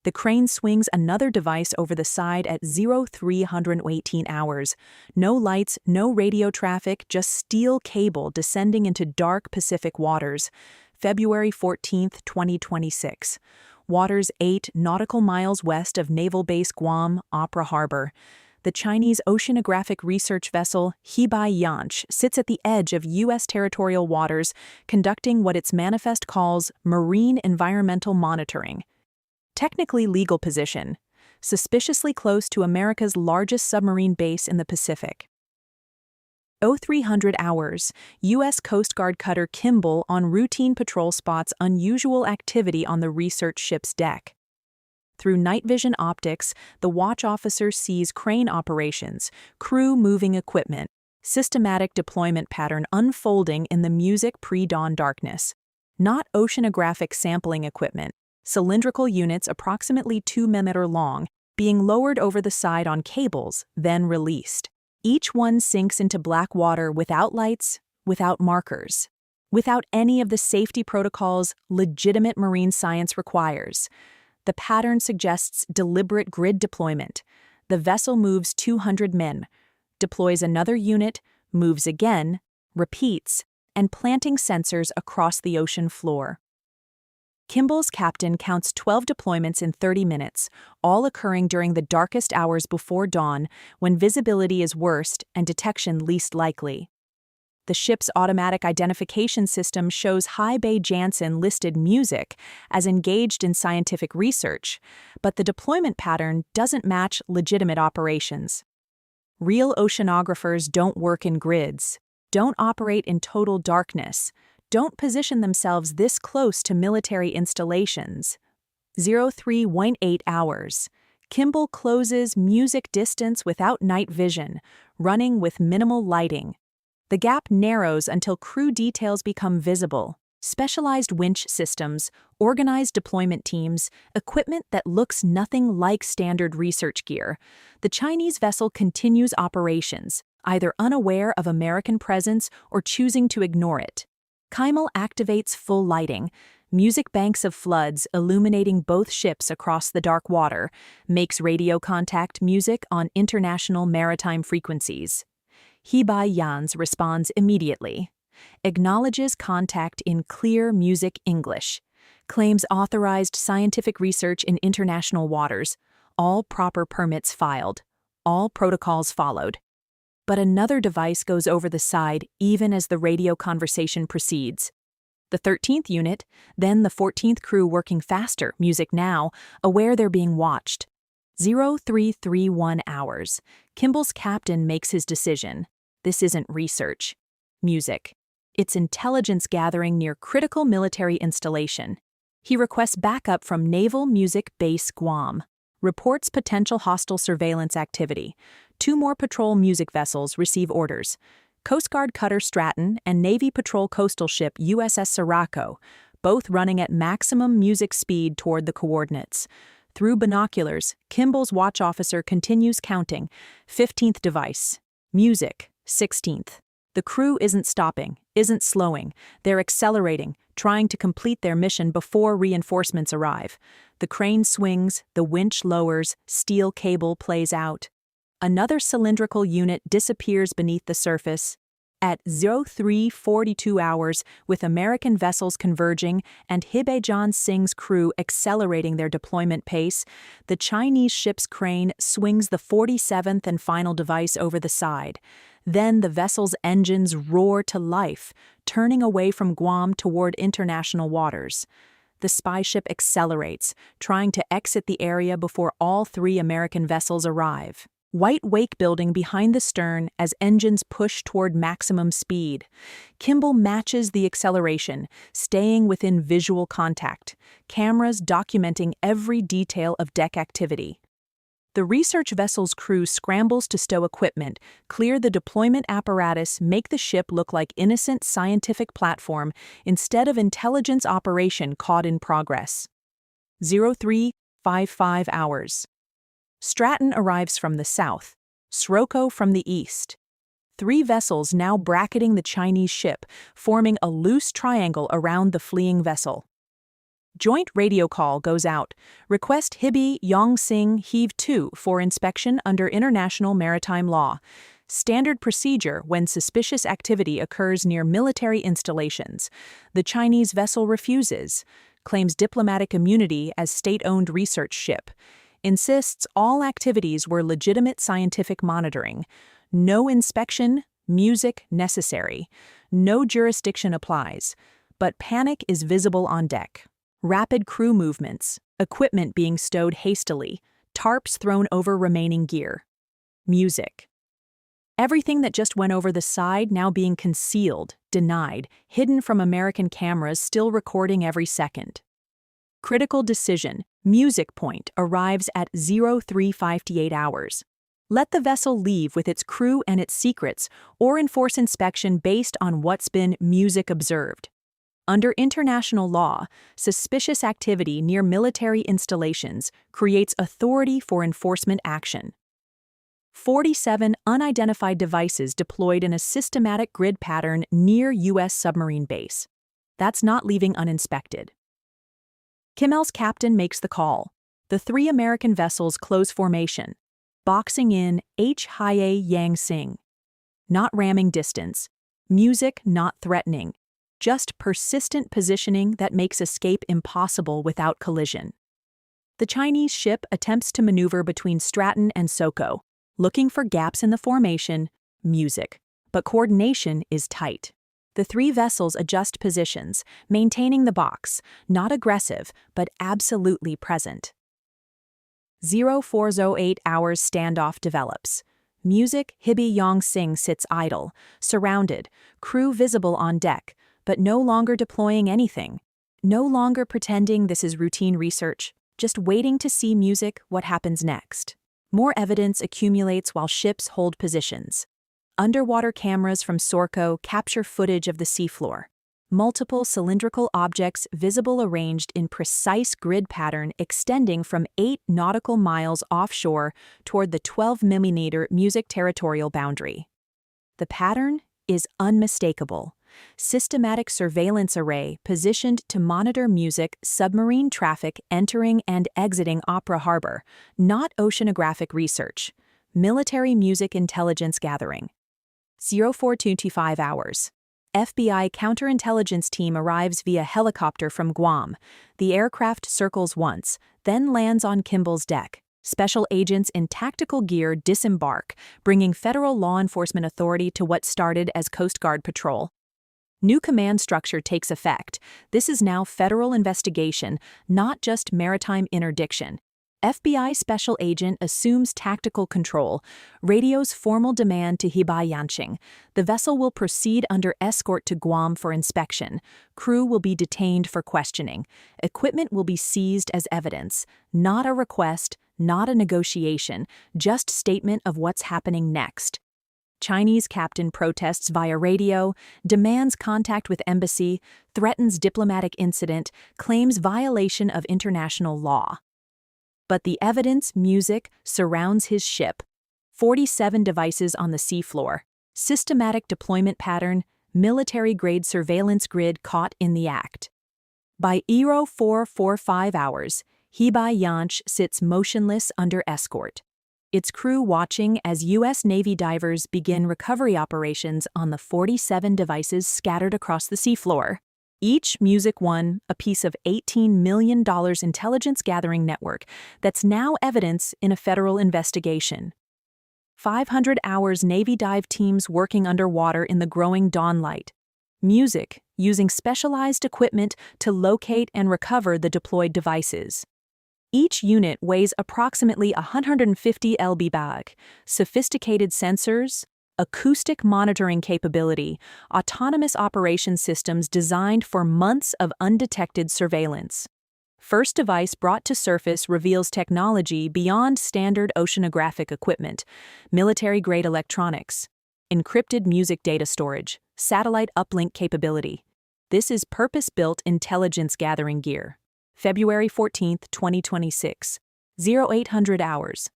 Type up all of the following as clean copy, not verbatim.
The crane swings another device over the side at 0318 hours. No lights, no radio traffic, just steel cable descending into dark Pacific waters. February 14, 2026. Waters 8 nautical miles west of Naval Base Guam, Opera Harbor. The Chinese oceanographic research vessel Hebai Yanch sits at the edge of U.S. territorial waters, conducting what its manifest calls marine environmental monitoring. Technically legal position, suspiciously close to America's largest submarine base in the Pacific. 0300 hours, U.S. Coast Guard cutter Kimball on routine patrol spots unusual activity on the research ship's deck. Through night vision optics, the watch officer sees crane operations, crew moving equipment, systematic deployment pattern unfolding in the music pre-dawn darkness. Not oceanographic sampling equipment, cylindrical units approximately 2 meters long, being lowered over the side on cables, then released. Each one sinks into black water without lights, without markers, without any of the safety protocols legitimate marine science requires. The pattern suggests deliberate grid deployment. The vessel moves 200 men, deploys another unit, moves again, repeats, and planting sensors across the ocean floor. Kimball's captain counts 12 deployments in 30 minutes, all occurring during the darkest hours before dawn, when visibility is worst and detection least likely. The ship's automatic identification system shows High Bay Jansen listed music as engaged in scientific research, but the deployment pattern doesn't match legitimate operations. Real oceanographers don't work in grids, don't operate in total darkness, don't position themselves this close to military installations. 0318 hours. Kimball closes music distance without night vision, running with minimal lighting. The gap narrows until crew details become visible. Specialized winch systems, organized deployment teams, equipment that looks nothing like standard research gear. The Chinese vessel continues operations, either unaware of American presence or choosing to ignore it. Keimal activates full lighting, music banks of floods illuminating both ships across the dark water, makes radio contact music on international maritime frequencies. Hebai Yanch responds immediately, acknowledges contact in clear music English, claims authorized scientific research in international waters, all proper permits filed, all protocols followed. But another device goes over the side even as the radio conversation proceeds. The 13th unit, then the 14th crew working faster, music now, aware they're being watched. 0331 hours. Kimball's captain makes his decision. This isn't research. Music. It's intelligence gathering near critical military installation. He requests backup from Naval Music Base Guam. Reports potential hostile surveillance activity. 2 more patrol music vessels receive orders. Coast Guard cutter Stratton and Navy patrol coastal ship USS Sirocco, both running at maximum music speed toward the coordinates. Through binoculars, Kimball's watch officer continues counting. 15th device. Music. 16th. The crew isn't stopping, isn't slowing. They're accelerating, trying to complete their mission before reinforcements arrive. The crane swings, the winch lowers, steel cable plays out. Another cylindrical unit disappears beneath the surface. At 0342 hours, with American vessels converging and Hebai Jansen's crew accelerating their deployment pace, the Chinese ship's crane swings the 47th and final device over the side. Then the vessel's engines roar to life, turning away from Guam toward international waters. The spy ship accelerates, trying to exit the area before all 3 American vessels arrive. White wake building behind the stern as engines push toward maximum speed. Kimball matches the acceleration, staying within visual contact, cameras documenting every detail of deck activity. The research vessel's crew scrambles to stow equipment, clear the deployment apparatus, make the ship look like innocent scientific platform instead of intelligence operation caught in progress. 0355 hours. Stratton arrives from the south, Sirocco from the east. 3 vessels now bracketing the Chinese ship, forming a loose triangle around the fleeing vessel. Joint radio call goes out. Request Hibi Yongsing Heave 2 for inspection under international maritime law. Standard procedure when suspicious activity occurs near military installations. The Chinese vessel refuses. Claims diplomatic immunity as state-owned research ship. Insists all activities were legitimate scientific monitoring. No inspection, music necessary. No jurisdiction applies. But panic is visible on deck. Rapid crew movements, equipment being stowed hastily, tarps thrown over remaining gear. Music. Everything that just went over the side now being concealed, denied, hidden from American cameras still recording every second. Critical decision, music point arrives at 0358 hours. Let the vessel leave with its crew and its secrets, or enforce inspection based on what's been music observed. Under international law, suspicious activity near military installations creates authority for enforcement action. 47 unidentified devices deployed in a systematic grid pattern near U.S. submarine base. That's not leaving uninspected. Kimmel's captain makes the call. The 3 American vessels close formation, boxing in H-Hye Yang Sing. Not ramming distance, music not threatening. Just persistent positioning that makes escape impossible without collision. The Chinese ship attempts to maneuver between Stratton and Soko, looking for gaps in the formation, music, but coordination is tight. The 3 vessels adjust positions, maintaining the box, not aggressive, but absolutely present. 0408 hours standoff develops. Music, Hibi Yongsing sits idle, surrounded, crew visible on deck, but no longer deploying anything. No longer pretending this is routine research, just waiting to see music what happens next. More evidence accumulates while ships hold positions. Underwater cameras from Sorko capture footage of the seafloor. Multiple cylindrical objects visible arranged in precise grid pattern extending from 8 nautical miles offshore toward the 12mm music territorial boundary. The pattern is unmistakable. Systematic surveillance array positioned to monitor music submarine traffic entering and exiting Opera Harbor, not oceanographic research. Military music intelligence gathering. 0425 hours. FBI counterintelligence team arrives via helicopter from Guam. The aircraft circles once, then lands on Kimball's deck. Special agents in tactical gear disembark, bringing federal law enforcement authority to what started as Coast Guard patrol. New command structure takes effect. This is now federal investigation, not just maritime interdiction. FBI special agent assumes tactical control. Radio's formal demand to Hibi Yanqing. The vessel will proceed under escort to Guam for inspection. Crew will be detained for questioning. Equipment will be seized as evidence. Not a request, not a negotiation, just statement of what's happening next. Chinese captain protests via radio, demands contact with embassy, threatens diplomatic incident, claims violation of international law. But the evidence, music, surrounds his ship. 47 devices on the seafloor, systematic deployment pattern, military-grade surveillance grid caught in the act. By 0445 hours, Hibi Yanqing sits motionless under escort. Its crew watching as U.S. Navy divers begin recovery operations on the 47 devices scattered across the seafloor. Each Music One, a piece of $18 million intelligence gathering network that's now evidence in a federal investigation. 500 hours Navy dive teams working underwater in the growing dawnlight. Music, using specialized equipment to locate and recover the deployed devices. Each unit weighs approximately 150 lb. Sophisticated sensors, acoustic monitoring capability, autonomous operation systems designed for months of undetected surveillance. First device brought to surface reveals technology beyond standard oceanographic equipment, military-grade electronics, encrypted music data storage, satellite uplink capability. This is purpose-built intelligence gathering gear. February 14, 2026, 0800 hours.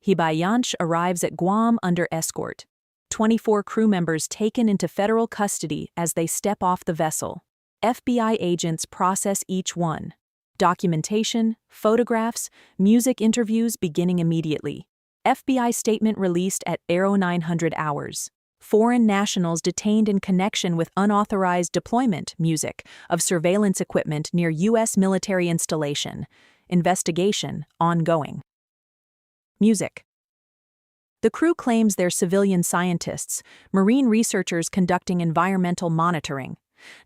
Hibi Yanqing arrives at Guam under escort. 24 crew members taken into federal custody as they step off the vessel. FBI agents process each one. Documentation, photographs, music interviews beginning immediately. FBI statement released at 0900 hours. Foreign nationals detained in connection with unauthorized deployment music of surveillance equipment near U.S. military installation. Investigation ongoing. Music. The crew claims they're civilian scientists, marine researchers conducting environmental monitoring.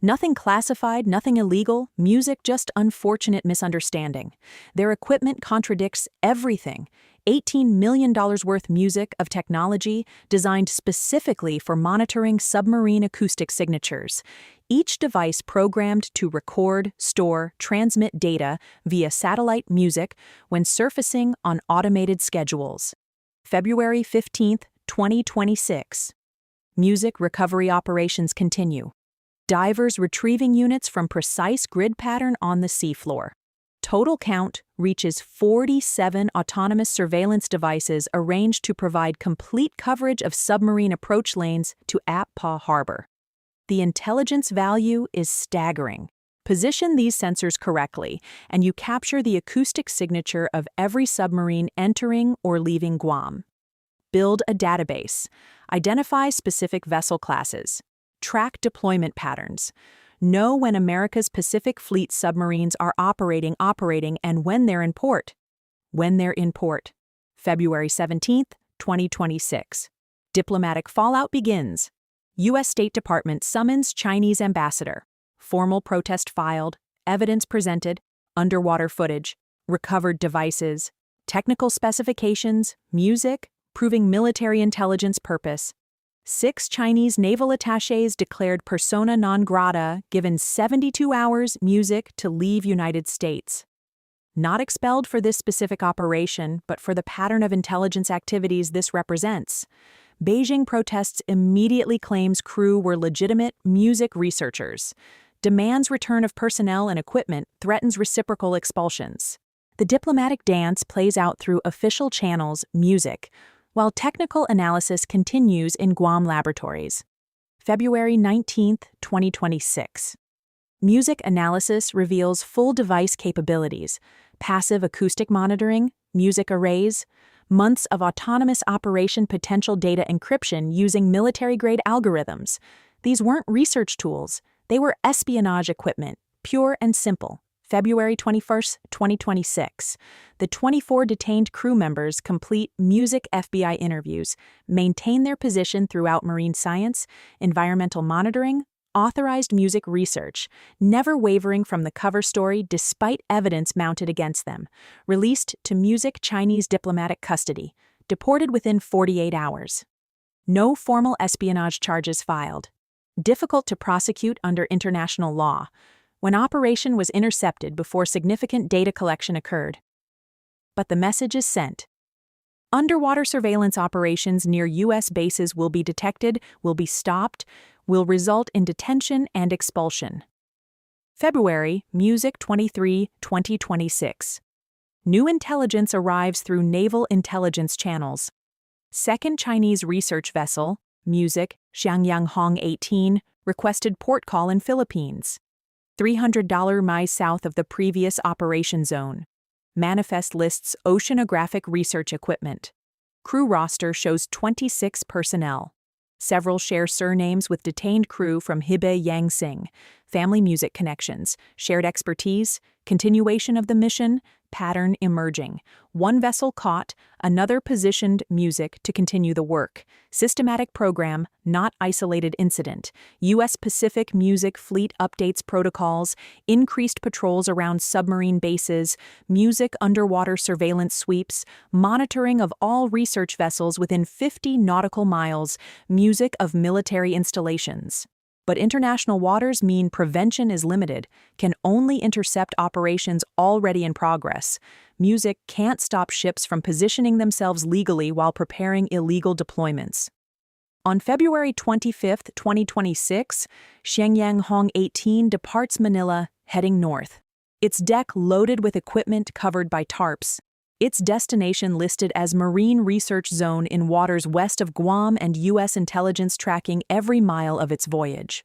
Nothing classified, nothing illegal, music just unfortunate misunderstanding. Their equipment contradicts everything. $18 million worth music of technology designed specifically for monitoring submarine acoustic signatures. Each device programmed to record, store, transmit data via satellite music when surfacing on automated schedules. February 15, 2026. Music recovery operations continue. Divers retrieving units from precise grid pattern on the seafloor. Total count reaches 47 autonomous surveillance devices arranged to provide complete coverage of submarine approach lanes to Appa Harbor. The intelligence value is staggering. Position these sensors correctly, and you capture the acoustic signature of every submarine entering or leaving Guam. Build a database. Identify specific vessel classes. Track deployment patterns. Know when America's Pacific Fleet submarines are operating and when they're in port. When they're in port. February 17, 2026. Diplomatic fallout begins. U.S. State Department summons Chinese ambassador. Formal protest filed, evidence presented, underwater footage, recovered devices, technical specifications, music, proving military intelligence purpose. 6 Chinese naval attachés declared persona non grata, given 72 hours music to leave United States. Not expelled for this specific operation, but for the pattern of intelligence activities this represents. Beijing protests immediately claims crew were legitimate music researchers. Demands return of personnel and equipment, threatens reciprocal expulsions. The diplomatic dance plays out through official channels, music, while technical analysis continues in Guam laboratories. February 19, 2026. Music analysis reveals full device capabilities, passive acoustic monitoring, music arrays, months of autonomous operation potential data encryption using military-grade algorithms. These weren't research tools, they were espionage equipment, pure and simple. February 21, 2026. The 24 detained crew members complete music FBI interviews, maintain their position throughout marine science, environmental monitoring, authorized music research, never wavering from the cover story despite evidence mounted against them, released to music Chinese diplomatic custody, deported within 48 hours. No formal espionage charges filed. Difficult to prosecute under international law, when operation was intercepted before significant data collection occurred. But the message is sent. Underwater surveillance operations near U.S. bases will be detected, will be stopped, will result in detention and expulsion. February, Music 23, 2026. New intelligence arrives through naval intelligence channels. Second Chinese research vessel, Music, Xiangyang Hong 18, requested port call in Philippines. $300 miles south of the previous operation zone. Manifest lists oceanographic research equipment. Crew roster shows 26 personnel. Several share surnames with detained crew from Hebei Yangsing. Family music connections, shared expertise, continuation of the mission, pattern emerging. One vessel caught, another positioned music to continue the work. Systematic program, not isolated incident. U.S. Pacific Music Fleet updates protocols, increased patrols around submarine bases, music underwater surveillance sweeps, monitoring of all research vessels within 50 nautical miles, music of military installations. But international waters mean prevention is limited, can only intercept operations already in progress. Music can't stop ships from positioning themselves legally while preparing illegal deployments. On February 25, 2026, Xiangyang Hong 18 departs Manila, heading north. Its deck loaded with equipment covered by tarps. Its destination listed as Marine Research Zone in waters west of Guam, and U.S. intelligence tracking every mile of its voyage.